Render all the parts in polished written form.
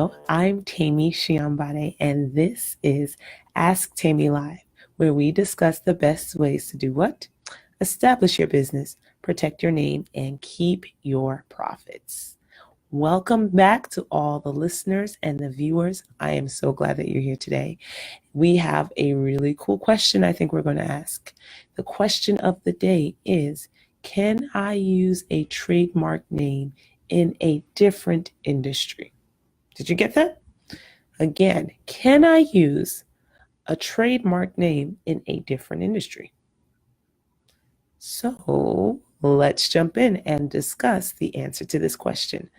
Hello, I'm Temi Siyanbade, and this is Ask Temi Live, where we discuss the best ways to do what? Establish your business, protect your name, and keep your profits. Welcome back to all the listeners and the viewers. I am so glad that you're here today. We have a really cool question I think we're going to ask. The question of the day is, can I use a trademark name in a different industry? Did you get that? Again, can I use a trademark name in a different industry? So let's jump in and discuss the answer to this question.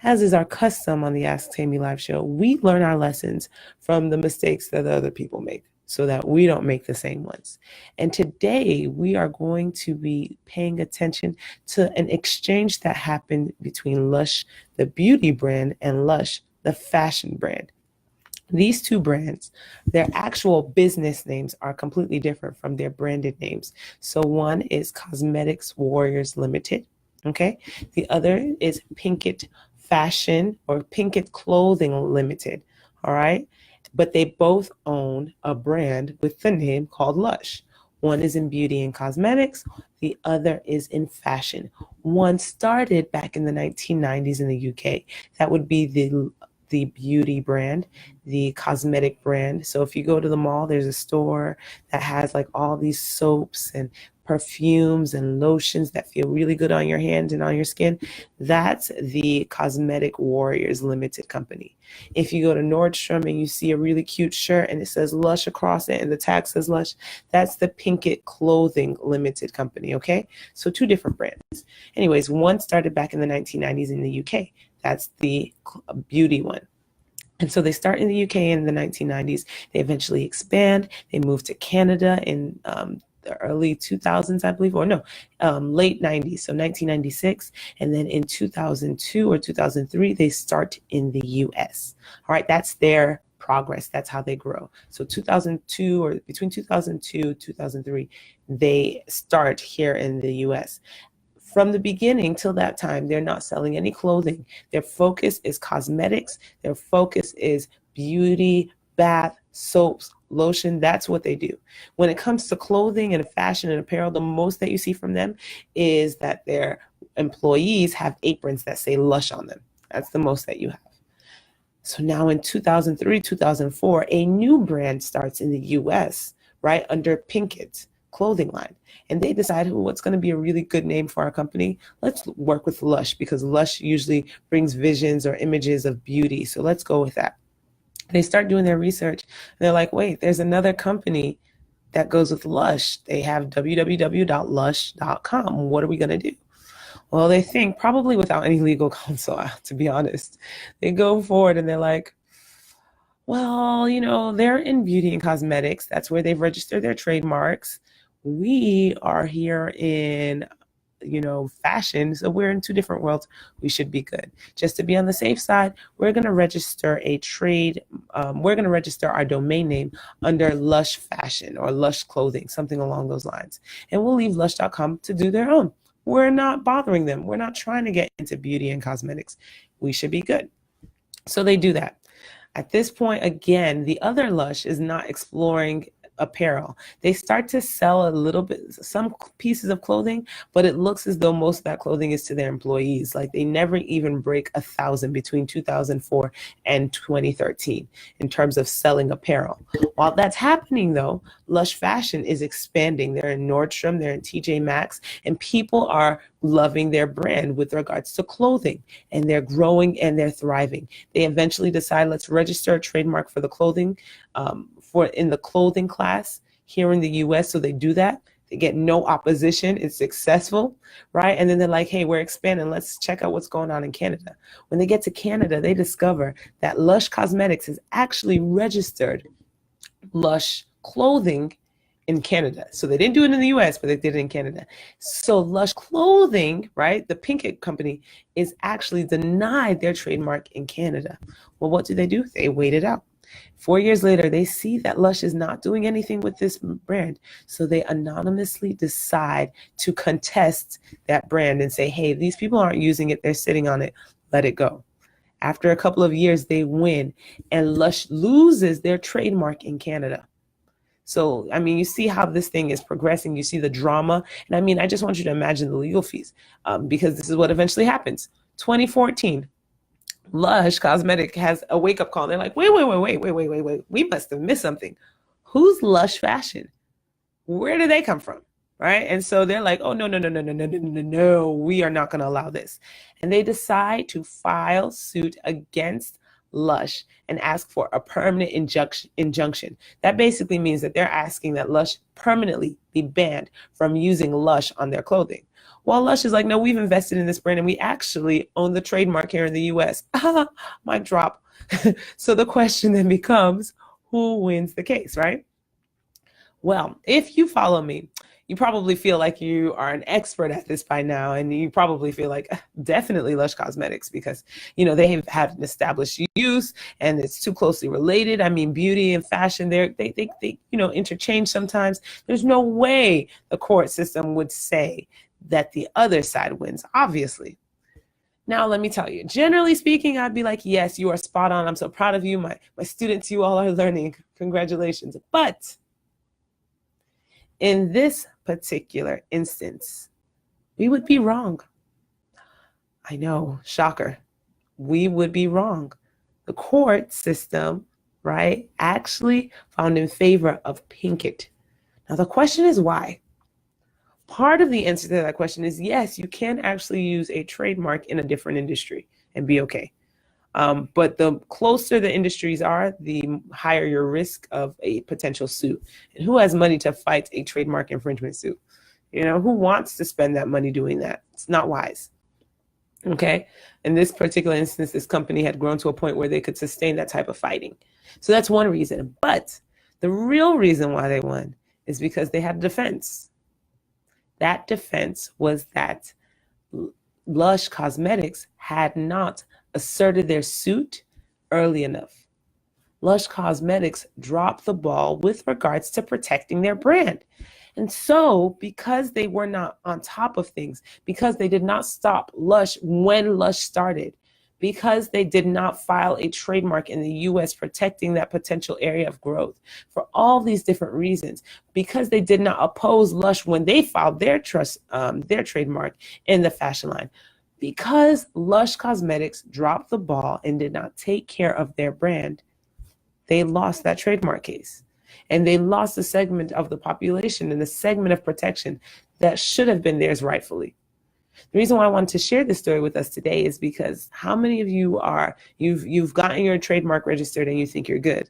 As is our custom on the Ask Temi Live show, we learn our lessons from the mistakes that other people make so that we don't make the same ones. And today we are going to be paying attention to an exchange that happened between Lush, the beauty brand, and Lush, the fashion brand. These two brands, their actual business names are completely different from their branded names. So one is Cosmetics Warriors Limited, okay? The other is Pinkett Fashion or Pinkett Clothing Limited, all right? But they both own a brand with the name called Lush. One is in beauty and cosmetics, the other is in fashion. One started back in the 1990s in the UK. That would be the beauty brand, the cosmetic brand. So if you go to the mall, there's a store that has like all these soaps and perfumes and lotions that feel really good on your hands and on your skin. That's the Cosmetic Warriors Limited company. If you go to Nordstrom and you see a really cute shirt and it says Lush across it and the tag says Lush, that's the Pinkett Clothing Limited company, okay? So two different brands. Anyways, one started back in the 1990s in the UK. That's the beauty one. And so they start in the UK in the 1990s. They eventually expand. They move to Canada in the early 2000s, I believe, or no, late 90s, so 1996. And then in 2002 or 2003, they start in the US. All right, that's their progress. That's how they grow. So 2002 or between 2002 2003, they start here in the US. From the beginning till that time, they're not selling any clothing. Their focus is cosmetics. Their focus is beauty, bath, soaps, lotion. That's what they do. When it comes to clothing and fashion and apparel, the most that you see from them is that their employees have aprons that say Lush on them. That's the most that you have. So now in 2003, 2004, a new brand starts in the US, right, under Pinkett clothing line. And they decided, what's going to be a really good name for our company? Let's work with Lush, because Lush usually brings visions or images of beauty. So let's go with that. They start doing their research. And they're like, wait, there's another company that goes with Lush. They have www.lush.com. What are we going to do? Well, they think, probably without any legal counsel, to be honest, they go forward and they're like, well, they're in beauty and cosmetics. That's where they've registered their trademarks. We are here in, fashion. So we're in two different worlds. We should be good. Just to be on the safe side, we're going to register we're going to register our domain name under Lush Fashion or Lush Clothing, something along those lines. And we'll leave lush.com to do their own. We're not bothering them. We're not trying to get into beauty and cosmetics. We should be good. So they do that. At this point, again, the other Lush is not exploring apparel. They start to sell a little bit, some pieces of clothing, but it looks as though most of that clothing is to their employees. Like they never even break 1,000 between 2004 and 2013 in terms of selling apparel. While that's happening though, Lush Fashion is expanding. They're in Nordstrom, they're in TJ Maxx, and people are loving their brand with regards to clothing, and they're growing and they're thriving. They eventually decide, let's register a trademark for the clothing, in the clothing class here in the US. So they do that. They get no opposition. It's successful, right? And then they're like, hey, we're expanding. Let's check out what's going on in Canada. When they get to Canada, they discover that Lush Cosmetics has actually registered Lush Clothing in Canada. So they didn't do it in the US, but they did it in Canada. So Lush Clothing, right, the Pinkett company, is actually denied their trademark in Canada. Well, what do? They wait it out. 4 years later, they see that Lush is not doing anything with this brand. So they anonymously decide to contest that brand and say, hey, these people aren't using it. They're sitting on it. Let it go. After a couple of years, they win, and Lush loses their trademark in Canada. So, I mean, you see how this thing is progressing. You see the drama. And I mean, I just want you to imagine the legal fees, because this is what eventually happens. 2014, Lush Cosmetic has a wake-up call. They're like, wait. We must have missed something. Who's Lush Fashion? Where do they come from? Right? And so they're like, oh, no, we are not going to allow this. And they decide to file suit against Lush and ask for a permanent injunction. That basically means that they're asking that Lush permanently be banned from using Lush on their clothing. While Lush is like, no, we've invested in this brand and we actually own the trademark here in the US. Mic drop. So the question then becomes, who wins the case, right? Well, if you follow me, you probably feel like you are an expert at this by now, and you probably feel like definitely Lush Cosmetics, because they have had an established use and it's too closely related. I mean, beauty and fashion, they interchange sometimes. There's no way the court system would say that the other side wins, obviously. Now, let me tell you, generally speaking, I'd be like, yes, you are spot on. I'm so proud of you. My students, you all are learning. Congratulations. But in this particular instance, we would be wrong. I know, shocker. We would be wrong. The court system, right, actually found in favor of Pinkett. Now, the question is why? Part of the answer to that question is yes, you can actually use a trademark in a different industry and be okay. But the closer the industries are, the higher your risk of a potential suit. And who has money to fight a trademark infringement suit? Who wants to spend that money doing that? It's not wise. Okay. In this particular instance, this company had grown to a point where they could sustain that type of fighting. So that's one reason. But the real reason why they won is because they had a defense. That defense was that Lush Cosmetics had not asserted their suit early enough. Lush Cosmetics dropped the ball with regards to protecting their brand. And so, because they were not on top of things, because they did not stop Lush when Lush started, because they did not file a trademark in the US protecting that potential area of growth, for all these different reasons, because they did not oppose Lush when they filed their trademark in the fashion line, because Lush Cosmetics dropped the ball and did not take care of their brand, they lost that trademark case. And they lost a segment of the population and the segment of protection that should have been theirs rightfully. The reason why I wanted to share this story with us today is because how many of you you've gotten your trademark registered and you think you're good?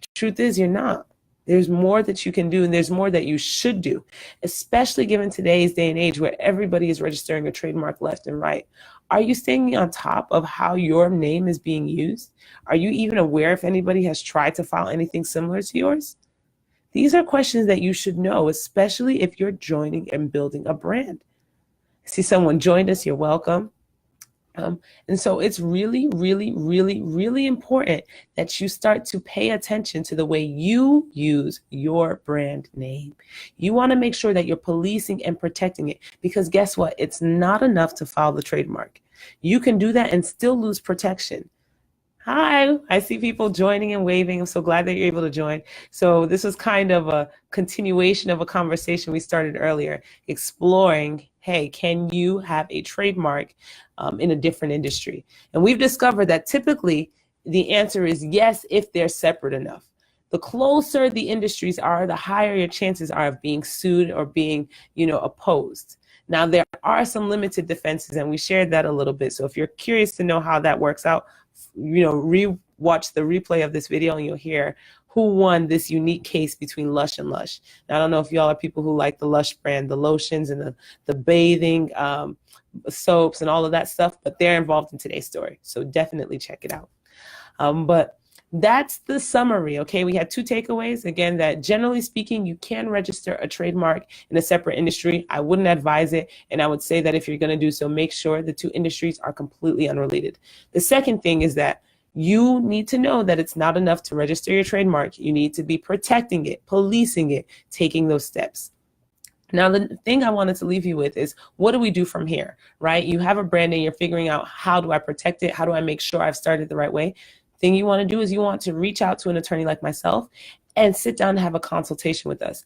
The truth is you're not. There's more that you can do, and there's more that you should do, especially given today's day and age where everybody is registering a trademark left and right. Are you staying on top of how your name is being used? Are you even aware if anybody has tried to file anything similar to yours? These are questions that you should know, especially if you're joining and building a brand. I see someone joined us. You're welcome. And so it's really, really, really, really important that you start to pay attention to the way you use your brand name. You want to make sure that you're policing and protecting it, because guess what? It's not enough to file the trademark. You can do that and still lose protection. Hi, I see people joining and waving. I'm so glad that you're able to join. So this was kind of a continuation of a conversation we started earlier, exploring, hey, can you have a trademark in a different industry? And we've discovered that typically the answer is yes, if they're separate enough. The closer the industries are, the higher your chances are of being sued or being, opposed. Now, there are some limited defenses, and we shared that a little bit. So if you're curious to know how that works out, re-watch the replay of this video and you'll hear who won this unique case between Lush and Lush. Now, I don't know if y'all are people who like the Lush brand, the lotions and the bathing soaps and all of that stuff, but they're involved in today's story. So definitely check it out. But that's the summary, okay? We had two takeaways. Again, that generally speaking, you can register a trademark in a separate industry. I wouldn't advise it. And I would say that if you're going to do so, make sure the two industries are completely unrelated. The second thing is that you need to know that it's not enough to register your trademark. You need to be protecting it, policing it, taking those steps. Now, the thing I wanted to leave you with is, what do we do from here, right? You have a brand and you're figuring out, how do I protect it? How do I make sure I've started the right way? Thing you want to do is you want to reach out to an attorney like myself and sit down and have a consultation with us.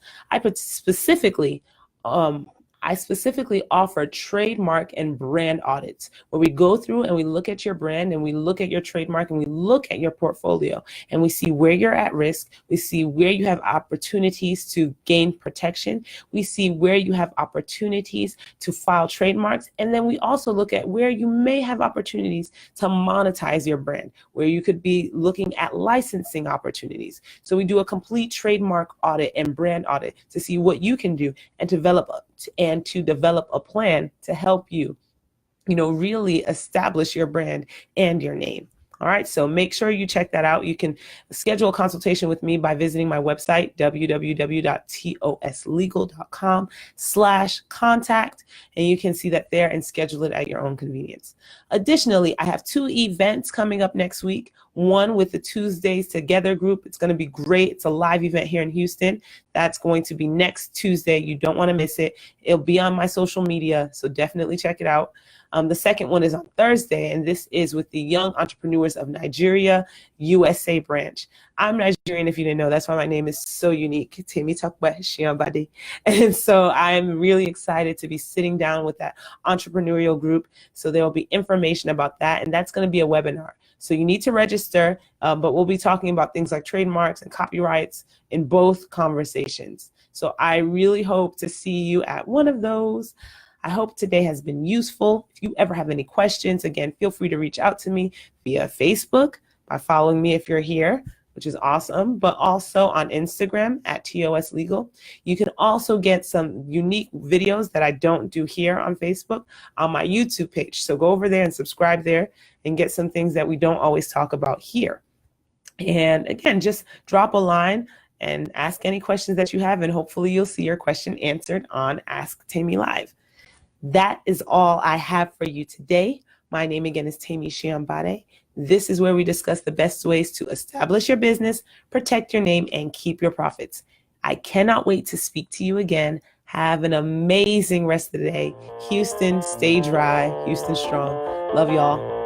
I specifically offer trademark and brand audits, where we go through and we look at your brand and we look at your trademark and we look at your portfolio and we see where you're at risk. We see where you have opportunities to gain protection. We see where you have opportunities to file trademarks. And then we also look at where you may have opportunities to monetize your brand, where you could be looking at licensing opportunities. So we do a complete trademark audit and brand audit to see what you can do and develop a plan to help you, really establish your brand and your name. All right, so make sure you check that out. You can schedule a consultation with me by visiting my website, www.toslegal.com/contact, and you can see that there and schedule it at your own convenience. Additionally, I have 2 events coming up next week. One with the Tuesdays Together group. It's going to be great. It's a live event here in Houston. That's going to be next Tuesday. You don't want to miss it. It'll be on my social media, so definitely check it out. The second one is on Thursday, and this is with the Young Entrepreneurs of Nigeria, USA branch. I'm Nigerian, if you didn't know. That's why my name is so unique, Temi Siyanbade. And so I'm really excited to be sitting down with that entrepreneurial group. So there will be information about that, and that's going to be a webinar. So you need to register, but we'll be talking about things like trademarks and copyrights in both conversations. So I really hope to see you at one of those. I hope today has been useful. If you ever have any questions, again, feel free to reach out to me via Facebook by following me if you're here, which is awesome, but also on Instagram at TOS Legal. You can also get some unique videos that I don't do here on Facebook on my YouTube page. So go over there and subscribe there and get some things that we don't always talk about here. And again, just drop a line and ask any questions that you have, and hopefully you'll see your question answered on Ask Temi Live. That is all I have for you today. My name again is Temi Siyanbade. This is where we discuss the best ways to establish your business, protect your name, and keep your profits. I cannot wait to speak to you again. Have an amazing rest of the day. Houston, stay dry. Houston strong. Love y'all.